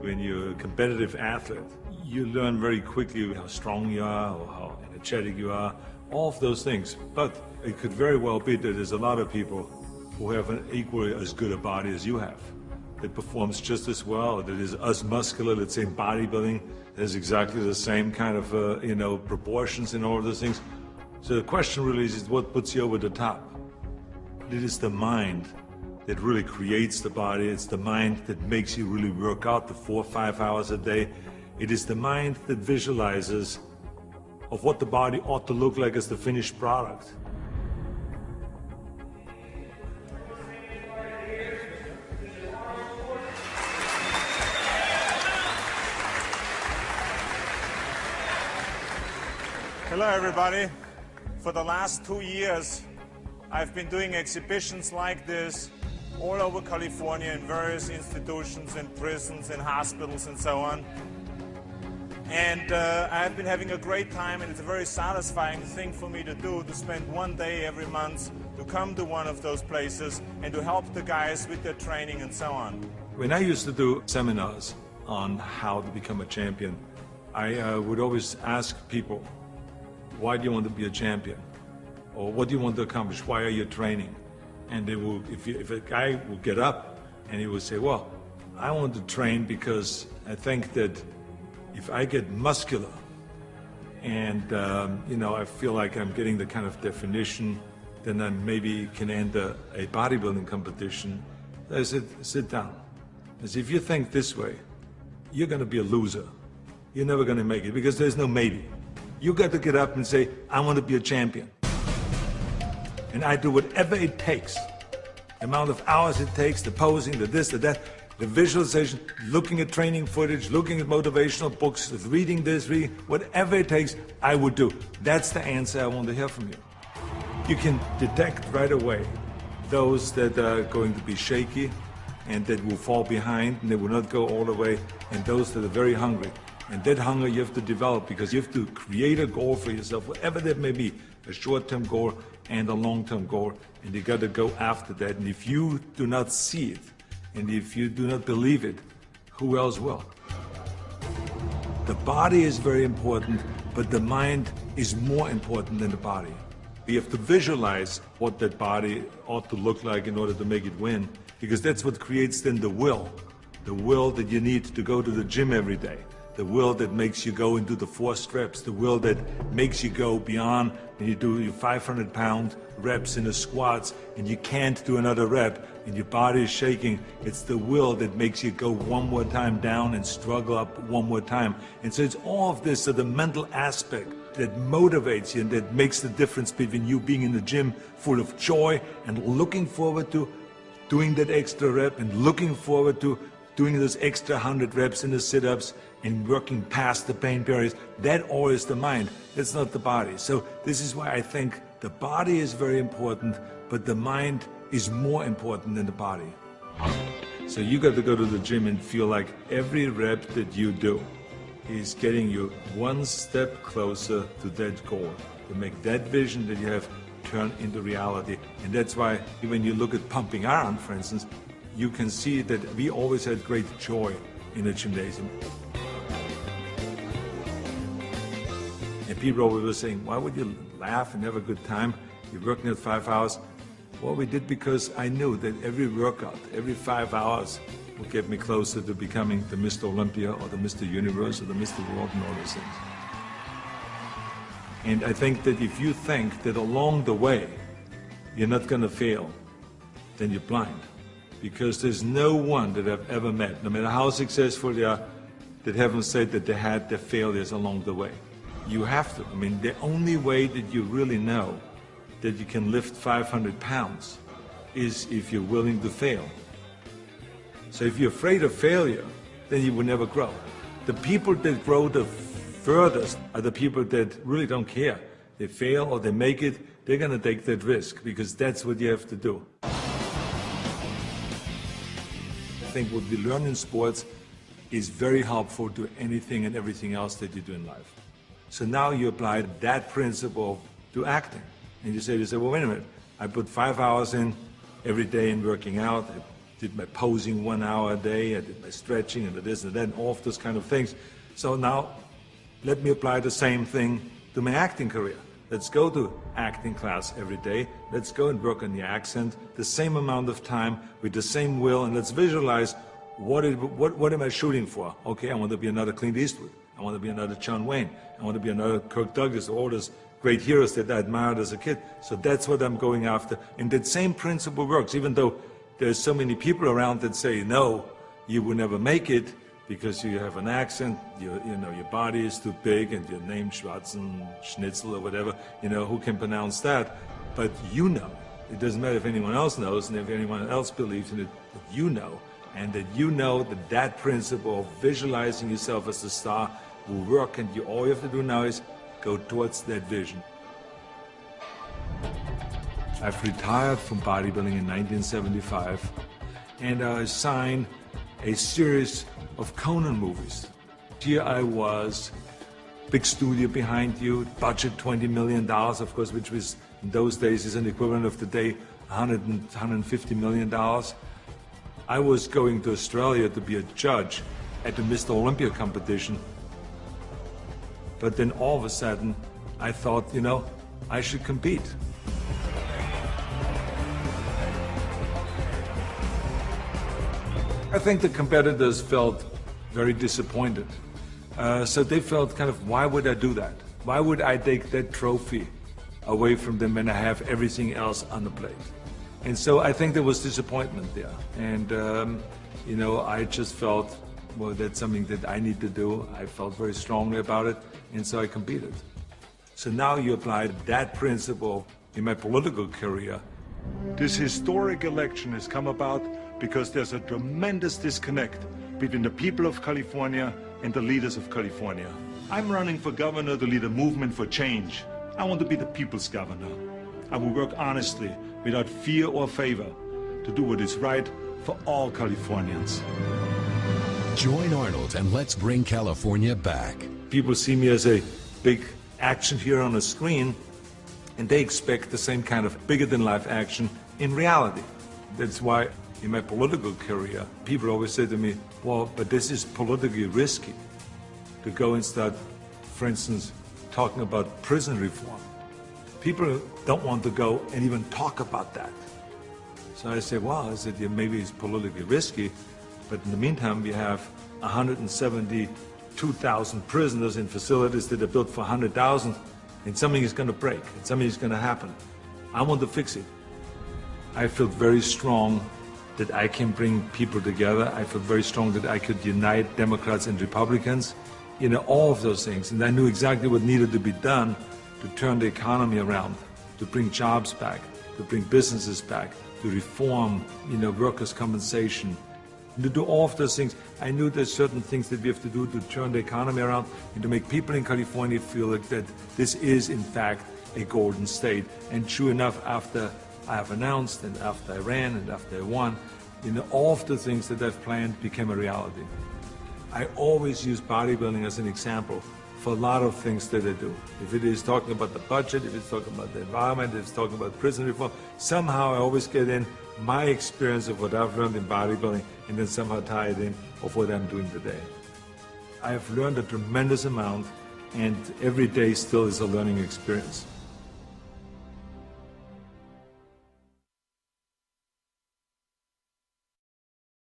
when you're a competitive athlete, you learn very quickly how strong you are or how energetic you are, all of those things. But it could very well be that there's a lot of people who have an equally as good a body as you have, that performs just as well, that is as muscular, let's say in bodybuilding, has exactly the same kind of proportions and all of those things. So the question really is what puts you over the top? It is the mind that really creates the body. It's the mind that makes you really work out the 4 or 5 hours a day. It is the mind that visualizes of what the body ought to look like as the finished product. Hello everybody. For the last 2 years, I've been doing exhibitions like this all over California in various institutions, in prisons, in hospitals and so on. And I've been having a great time, and it's a very satisfying thing for me to do, to spend one day every month to come to one of those places and to help the guys with their training and so on. When I used to do seminars on how to become a champion, I would always ask people, why do you want to be a champion? Or what do you want to accomplish? Why are you training? And they will, if a guy will get up and he will say, well, I want to train because I think that if I get muscular and I feel like I'm getting the kind of definition, then I maybe can enter a bodybuilding competition. I said, sit down. I said, if you think this way, you're going to be a loser. You're never going to make it because there's no maybe. You got to get up and say, I want to be a champion. And I do whatever it takes, the amount of hours it takes, the posing, the this, the that, the visualization, looking at training footage, looking at motivational books, reading this, reading, whatever it takes, I would do. That's the answer I want to hear from you. You can detect right away those that are going to be shaky and that will fall behind and they will not go all the way, and those that are very hungry. And that hunger you have to develop because you have to create a goal for yourself, whatever that may be, a short-term goal and a long-term goal, and you got to go after that. And if you do not see it, and if you do not believe it, who else will? The body is very important, but the mind is more important than the body. You have to visualize what that body ought to look like in order to make it win, because that's what creates then the will that you need to go to the gym every day. The will that makes you go into the 4 reps, the will that makes you go beyond when you do your 500-pound reps in the squats and you can't do another rep and your body is shaking. It's the will that makes you go one more time down and struggle up one more time. And so it's all of this, so the mental aspect that motivates you and that makes the difference between you being in the gym full of joy and looking forward to doing that extra rep and looking forward to doing those extra 100 reps in the sit-ups and working past the pain barriers. That all is the mind. That's not the body. So this is why I think the body is very important, but the mind is more important than the body. So you got to go to the gym and feel like every rep that you do is getting you one step closer to that goal, to make that vision that you have turn into reality. And that's why when you look at pumping iron, for instance, you can see that we always had great joy in the gymnasium. And people always were saying, why would you laugh and have a good time? You're working at 5 hours. Well, we did because I knew that every workout, every 5 hours would get me closer to becoming the Mr. Olympia or the Mr. Universe or the Mr. World and all those things. And I think that if you think that along the way you're not going to fail, then you're blind. Because there's no one that I've ever met, no matter how successful they are, that haven't said that they had their failures along the way. You have to. I mean, the only way that you really know that you can lift 500 pounds is if you're willing to fail. So if you're afraid of failure, then you will never grow. The people that grow the furthest are the people that really don't care. They fail or they make it, they're going to take that risk because that's what you have to do. I think what we learn in sports is very helpful to anything and everything else that you do in life. So now you apply that principle to acting. And you say, well, wait a minute, I put 5 hours in every day in working out, I did my posing 1 hour a day, I did my stretching and the this and that, and all of those kind of things. So now, let me apply the same thing to my acting career. Let's go to acting class every day. Let's go and work on the accent, the same amount of time, with the same will, and let's visualize what am I shooting for? Okay, I want to be another Clint Eastwood. I want to be another John Wayne. I want to be another Kirk Douglas, all those great heroes that I admired as a kid. So that's what I'm going after. And that same principle works, even though there's so many people around that say, no, you will never make it because you have an accent, your body is too big, and your name Schnitzel or whatever, who can pronounce that? But you know. It doesn't matter if anyone else knows and if anyone else believes in it, but you know. And that you know that principle of visualizing yourself as a star will work, and all you have to do now is go towards that vision. I've retired from bodybuilding in 1975, and I signed a series of Conan movies. Here I was, big studio behind you, budget $20 million, of course, which was in those days is an equivalent of today, $150 million. I was going to Australia to be a judge at the Mr. Olympia competition. But then all of a sudden, I thought, I should compete. I think the competitors felt very disappointed. So they felt kind of, why would I do that? Why would I take that trophy away from them when I have everything else on the plate? And so I think there was disappointment there. And, I just felt, well, that's something that I need to do. I felt very strongly about it, and so I competed. So now you apply that principle in my political career. This historic election has come about because there's a tremendous disconnect between the people of California and the leaders of California. I'm running for governor to lead a movement for change. I want to be the people's governor. I will work honestly, without fear or favor, to do what is right for all Californians. Join Arnold and let's bring California back. People see me as a big action hero on a screen, and they expect the same kind of bigger-than-life action in reality. That's why in my political career, people always say to me, well, but this is politically risky to go and start, for instance, talking about prison reform. People don't want to go and even talk about that. So I say, well, yeah, maybe it's politically risky, but in the meantime, we have 172,000 prisoners in facilities that are built for 100,000, and something is going to break, and something is going to happen. I want to fix it. I feel very strong that I can bring people together. I feel very strong that I could unite Democrats and Republicans, all of those things. And I knew exactly what needed to be done to turn the economy around, to bring jobs back, to bring businesses back, to reform, workers' compensation, and to do all of those things. I knew there's certain things that we have to do to turn the economy around and to make people in California feel like that this is, in fact, a golden state. And true enough, after I have announced, and after I ran, and after I won, all of the things that I've planned became a reality. I always use bodybuilding as an example for a lot of things that I do. If it is talking about the budget, if it's talking about the environment, if it's talking about prison reform, somehow I always get in my experience of what I've learned in bodybuilding and then somehow tie it in of what I'm doing today. I have learned a tremendous amount, and every day still is a learning experience.